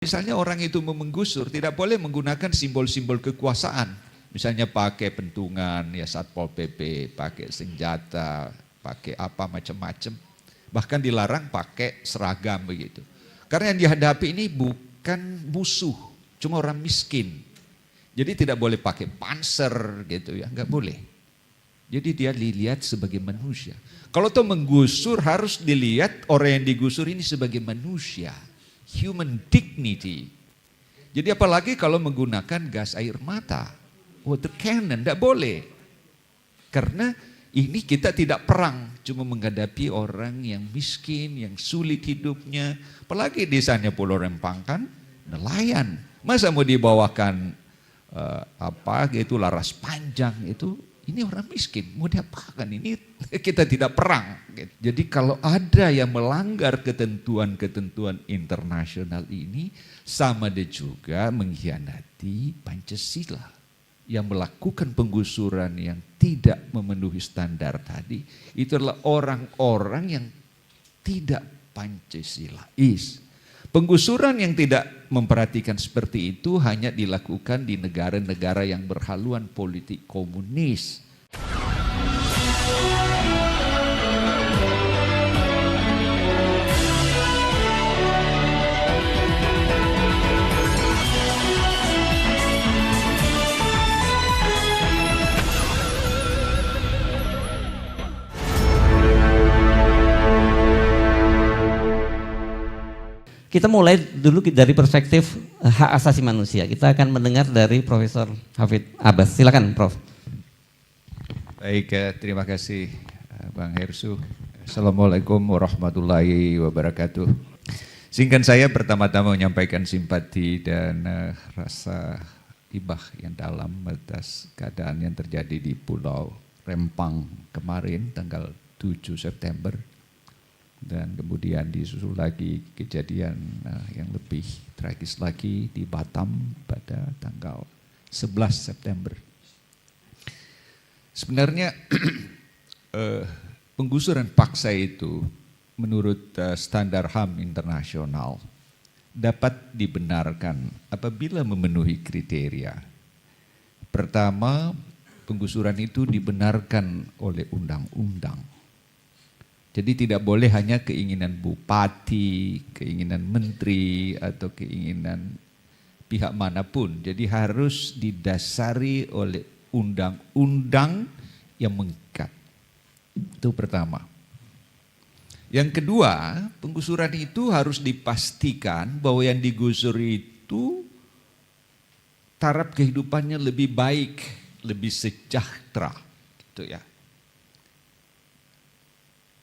Misalnya orang itu mau menggusur, tidak boleh menggunakan simbol-simbol kekuasaan. Misalnya pakai pentungan, ya Satpol PP, pakai senjata, pakai apa macam-macam. Bahkan dilarang pakai seragam begitu. Karena yang dihadapi ini bukan musuh, cuma orang miskin. Jadi tidak boleh pakai panser gitu ya, nggak boleh. Jadi dia dilihat sebagai manusia. Kalau tuh menggusur harus dilihat orang yang digusur ini sebagai manusia. Human dignity. Jadi apalagi kalau menggunakan gas air mata, water cannon, tidak boleh. Karena ini kita tidak perang, cuma menghadapi orang yang miskin, yang sulit hidupnya. Apalagi desanya Pulau Rempang kan, nelayan. Masa mau dibawakan laras panjang itu, ini orang miskin, mau diapakan? Ini kita tidak perang. Jadi kalau ada yang melanggar ketentuan-ketentuan internasional ini, sama dia juga mengkhianati Pancasila. Yang melakukan penggusuran yang tidak memenuhi standar tadi, itu adalah orang-orang yang tidak Pancasilais. Penggusuran yang tidak memperhatikan seperti itu hanya dilakukan di negara-negara yang berhaluan politik komunis. Kita mulai dulu dari perspektif hak asasi manusia. Kita akan mendengar dari Profesor Hafidz Abbas. Silakan, Prof. Baik, terima kasih Bang Hersu. Assalamualaikum warahmatullahi wabarakatuh. Singkat saya pertama-tama menyampaikan simpati dan rasa ibah yang dalam atas keadaan yang terjadi di Pulau Rempang kemarin tanggal 7 September. Dan kemudian disusul lagi kejadian yang lebih tragis lagi di Batam pada tanggal 11 September. Sebenarnya penggusuran paksa itu menurut standar HAM internasional dapat dibenarkan apabila memenuhi kriteria. Pertama, penggusuran itu dibenarkan oleh undang-undang. Jadi tidak boleh hanya keinginan bupati, keinginan menteri, atau keinginan pihak manapun. Jadi harus didasari oleh undang-undang yang mengikat. Itu pertama. Yang kedua, penggusuran itu harus dipastikan bahwa yang digusur itu taraf kehidupannya lebih baik, lebih sejahtera. Gitu ya.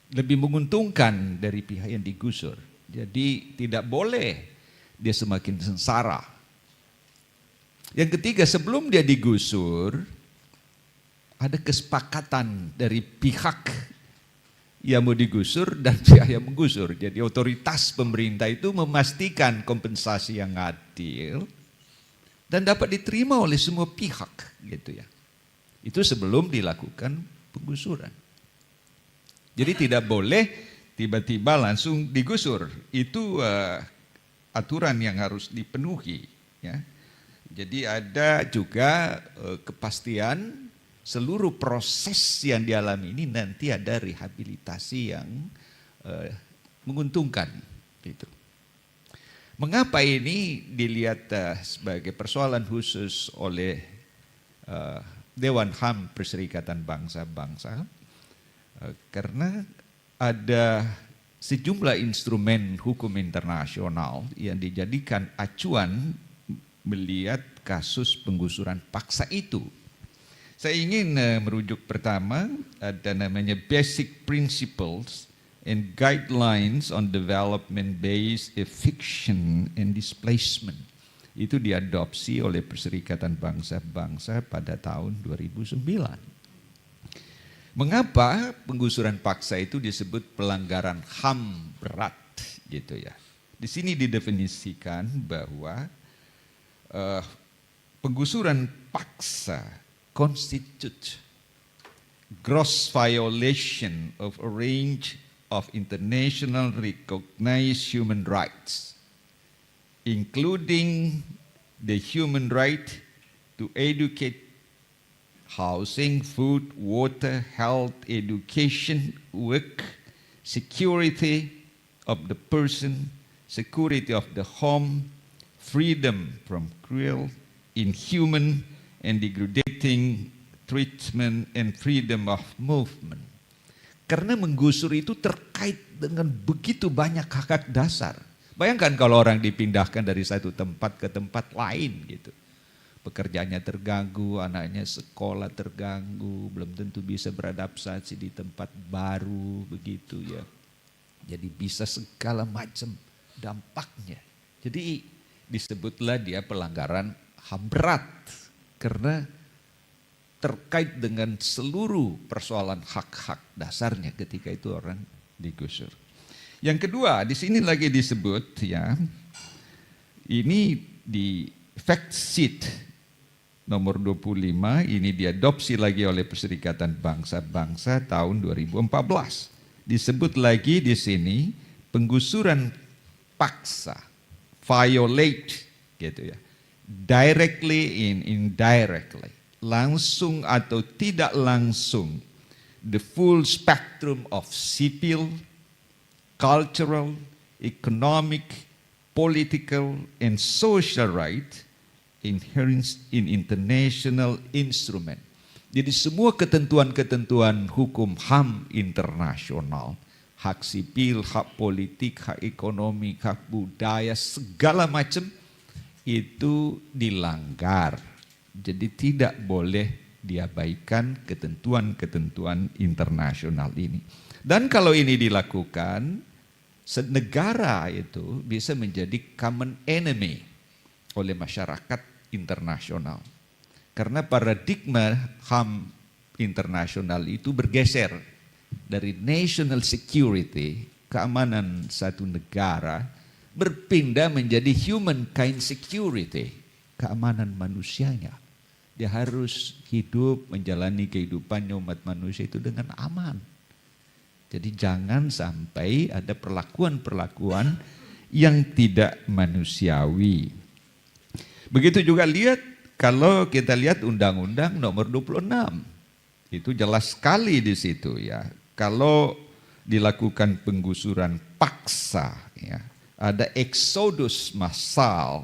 Lebih menguntungkan dari pihak yang digusur. Jadi tidak boleh dia semakin sengsara. Yang ketiga, sebelum dia digusur, ada kesepakatan dari pihak yang mau digusur dan pihak yang menggusur. Jadi otoritas pemerintah itu memastikan kompensasi yang adil dan dapat diterima oleh semua pihak, gitu ya. Itu sebelum dilakukan penggusuran. Jadi tidak boleh tiba-tiba langsung digusur. Itu aturan yang harus dipenuhi. Ya. Jadi ada juga kepastian seluruh proses yang dialami ini nanti ada rehabilitasi yang menguntungkan. Gitu. Mengapa ini dilihat sebagai persoalan khusus oleh Dewan HAM Perserikatan Bangsa-Bangsa? Karena ada sejumlah instrumen hukum internasional yang dijadikan acuan melihat kasus penggusuran paksa itu. Saya ingin merujuk pertama, ada namanya Basic Principles and Guidelines on Development-Based Eviction and Displacement. Itu diadopsi oleh Perserikatan Bangsa-Bangsa pada tahun 2009. Mengapa penggusuran paksa itu disebut pelanggaran HAM berat, gitu ya? Di sini didefinisikan bahwa penggusuran paksa constitute gross violation of a range of international recognized human rights, including the human right to educate, housing, food, water, health, education, work, security of the person, security of the home, freedom from cruel, inhuman, and degrading treatment, and freedom of movement. Karena menggusur itu terkait dengan begitu banyak hak-hak dasar. Bayangkan kalau orang dipindahkan dari satu tempat ke tempat lain gitu. Pekerjaannya terganggu, anaknya sekolah terganggu, belum tentu bisa beradaptasi di tempat baru begitu ya. Jadi bisa segala macam dampaknya. Jadi disebutlah dia pelanggaran HAM berat karena terkait dengan seluruh persoalan hak-hak dasarnya ketika itu orang digusur. Yang kedua, di sini lagi disebut ya, ini di fact sheet nomor 25, ini diadopsi lagi oleh Perserikatan Bangsa-Bangsa tahun 2014. Disebut lagi di sini penggusuran paksa, violate gitu ya, directly and indirectly, langsung atau tidak langsung, the full spectrum of civil, cultural, economic, political, and social right inherent in international instrument. Jadi semua ketentuan-ketentuan hukum HAM internasional, hak sipil, hak politik, hak ekonomi, hak budaya, segala macam itu dilanggar. Jadi tidak boleh diabaikan ketentuan-ketentuan internasional ini. Dan kalau ini dilakukan, negara itu bisa menjadi common enemy oleh masyarakat internasional. Karena paradigma HAM internasional itu bergeser dari national security, keamanan satu negara, berpindah menjadi humankind security, keamanan manusianya. Dia harus hidup, menjalani kehidupannya umat manusia itu dengan aman. Jadi jangan sampai ada perlakuan-perlakuan yang tidak manusiawi. Begitu juga lihat, kalau kita lihat Undang-Undang nomor 26, itu jelas sekali di situ ya. Kalau dilakukan penggusuran paksa, ya, ada eksodus massal,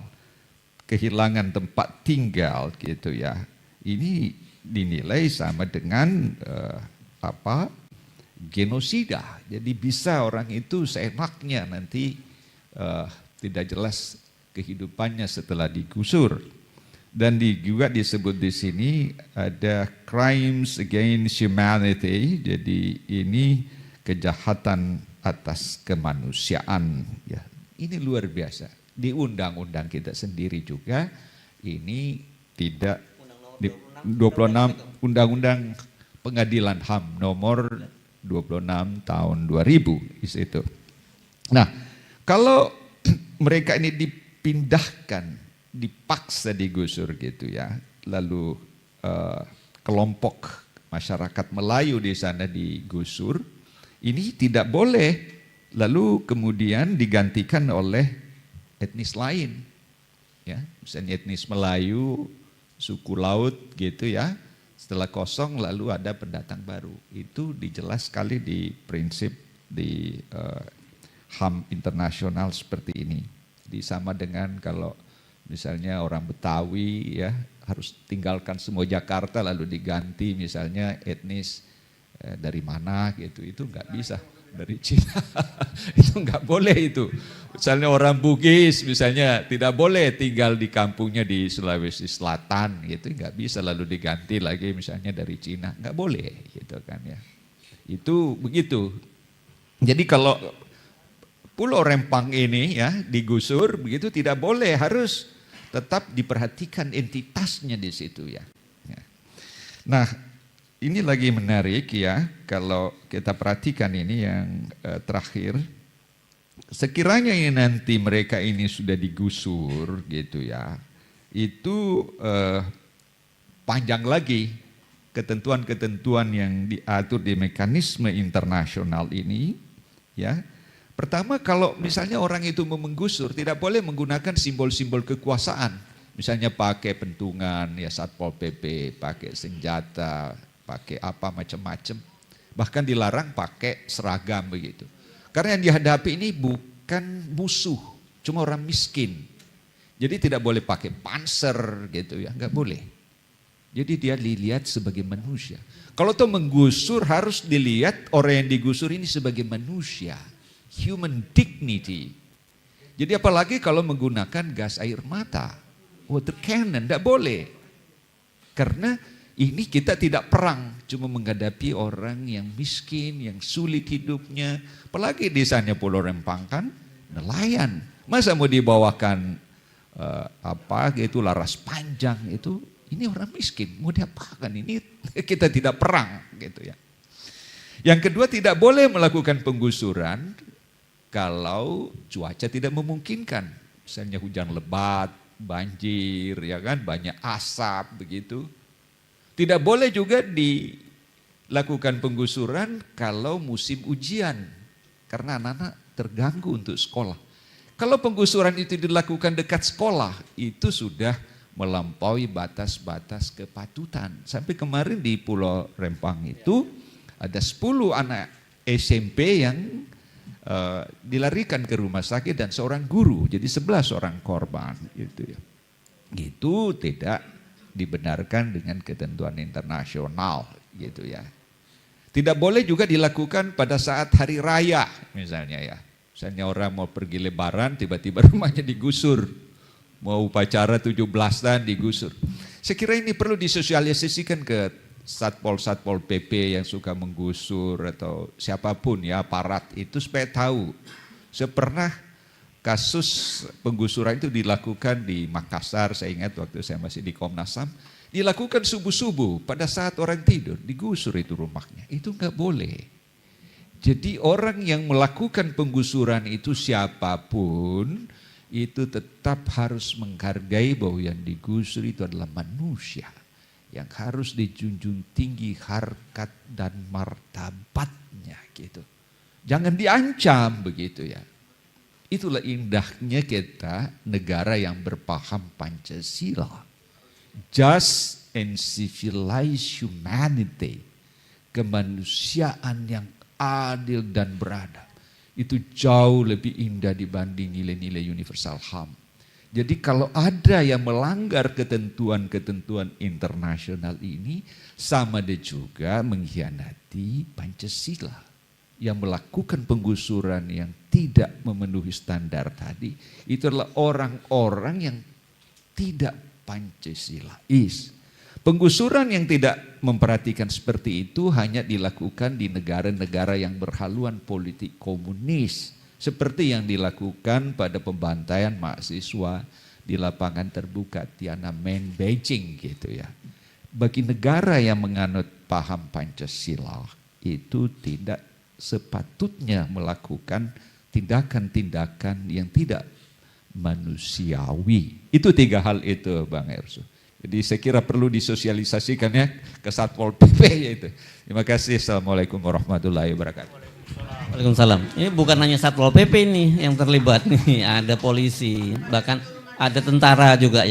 kehilangan tempat tinggal gitu ya. Ini dinilai sama dengan genosida. Jadi bisa orang itu seenaknya nanti tidak jelas kehidupannya setelah digusur. Dan juga disebut di sini ada crimes against humanity. Jadi ini kejahatan atas kemanusiaan ya. Ini luar biasa. Di undang-undang kita sendiri juga ini tidak 26 Undang-Undang Pengadilan HAM nomor 26 tahun 2000 itu. Nah, kalau mereka ini dipindahkan, dipaksa digusur gitu ya, lalu kelompok masyarakat Melayu di sana digusur, ini tidak boleh lalu kemudian digantikan oleh etnis lain, ya, misalnya etnis Melayu, suku laut gitu ya, setelah kosong lalu ada pendatang baru. Itu dijelas sekali di prinsip di HAM internasional seperti ini. Sama dengan kalau misalnya orang Betawi ya harus tinggalkan semua Jakarta lalu diganti misalnya etnis dari mana gitu, itu nggak bisa. Dari Cina, itu nggak boleh itu. Misalnya orang Bugis misalnya tidak boleh tinggal di kampungnya di Sulawesi Selatan gitu, nggak bisa lalu diganti lagi misalnya dari Cina, nggak boleh gitu kan ya. Itu begitu. Jadi kalau Pulau Rempang ini ya digusur begitu tidak boleh, harus tetap diperhatikan entitasnya di situ ya. Nah, ini lagi menarik ya, kalau kita perhatikan ini yang terakhir, sekiranya ini nanti mereka ini sudah digusur gitu ya, itu panjang lagi ketentuan-ketentuan yang diatur di mekanisme internasional ini ya, Pertama, kalau misalnya orang itu mau menggusur, tidak boleh menggunakan simbol-simbol kekuasaan. Misalnya pakai pentungan, ya Satpol PP, pakai senjata, pakai apa macam-macam. Bahkan dilarang pakai seragam begitu. Karena yang dihadapi ini bukan musuh, cuma orang miskin. Jadi tidak boleh pakai panser gitu ya, nggak boleh. Jadi dia dilihat sebagai manusia. Kalau tuh menggusur harus dilihat orang yang digusur ini sebagai manusia. Human dignity. Jadi apalagi kalau menggunakan gas air mata, water cannon, tidak boleh. Karena ini kita tidak perang, cuma menghadapi orang yang miskin, yang sulit hidupnya. Apalagi desanya Pulau Rempang kan nelayan. Masa mau dibawakan laras panjang itu, ini orang miskin, mau diapakan? Ini kita tidak perang gitu ya. Yang kedua, tidak boleh melakukan penggusuran kalau cuaca tidak memungkinkan, misalnya hujan lebat, banjir, ya kan, banyak asap begitu. Tidak boleh juga dilakukan penggusuran kalau musim ujian, karena anak-anak terganggu untuk sekolah. Kalau penggusuran itu dilakukan dekat sekolah, itu sudah melampaui batas-batas kepatutan. Sampai kemarin di Pulau Rempang itu ada 10 anak SMP yang dilarikan ke rumah sakit dan seorang guru, jadi 11 orang korban gitu ya. Itu tidak dibenarkan dengan ketentuan internasional gitu ya. Tidak boleh juga dilakukan pada saat hari raya misalnya ya. Misalnya orang mau pergi lebaran tiba-tiba rumahnya digusur. Mau upacara 17-an digusur. Saya kira ini perlu disosialisasikan ke Satpol PP yang suka menggusur atau siapapun ya, aparat itu supaya tahu. Saya pernah kasus penggusuran itu dilakukan di Makassar, saya ingat waktu saya masih di Komnas HAM, dilakukan subuh-subuh pada saat orang tidur, digusur itu rumahnya. Itu enggak boleh. Jadi orang yang melakukan penggusuran itu siapapun, itu tetap harus menghargai bahwa yang digusur itu adalah manusia. Yang harus dijunjung tinggi harkat dan martabatnya gitu. Jangan diancam begitu ya. Itulah indahnya kita negara yang berpaham Pancasila. Just and civilized humanity. Kemanusiaan yang adil dan beradab. Itu jauh lebih indah dibanding nilai-nilai universal HAM. Jadi kalau ada yang melanggar ketentuan-ketentuan internasional ini, sama dia juga mengkhianati Pancasila. Yang melakukan penggusuran yang tidak memenuhi standar tadi, itu adalah orang-orang yang tidak Pancasilais. Penggusuran yang tidak memperhatikan seperti itu hanya dilakukan di negara-negara yang berhaluan politik komunis. Seperti yang dilakukan pada pembantaian mahasiswa di lapangan terbuka Tiananmen, Beijing gitu ya. Bagi negara yang menganut paham Pancasila itu tidak sepatutnya melakukan tindakan-tindakan yang tidak manusiawi. Itu 3 hal itu Bang Erso. Jadi saya kira perlu disosialisasikan ya ke Satpol PP itu. Terima kasih. Assalamualaikum warahmatullahi wabarakatuh. Waalaikumsalam. Ini bukan hanya Satpol PP nih yang terlibat nih, ada polisi, bahkan ada tentara juga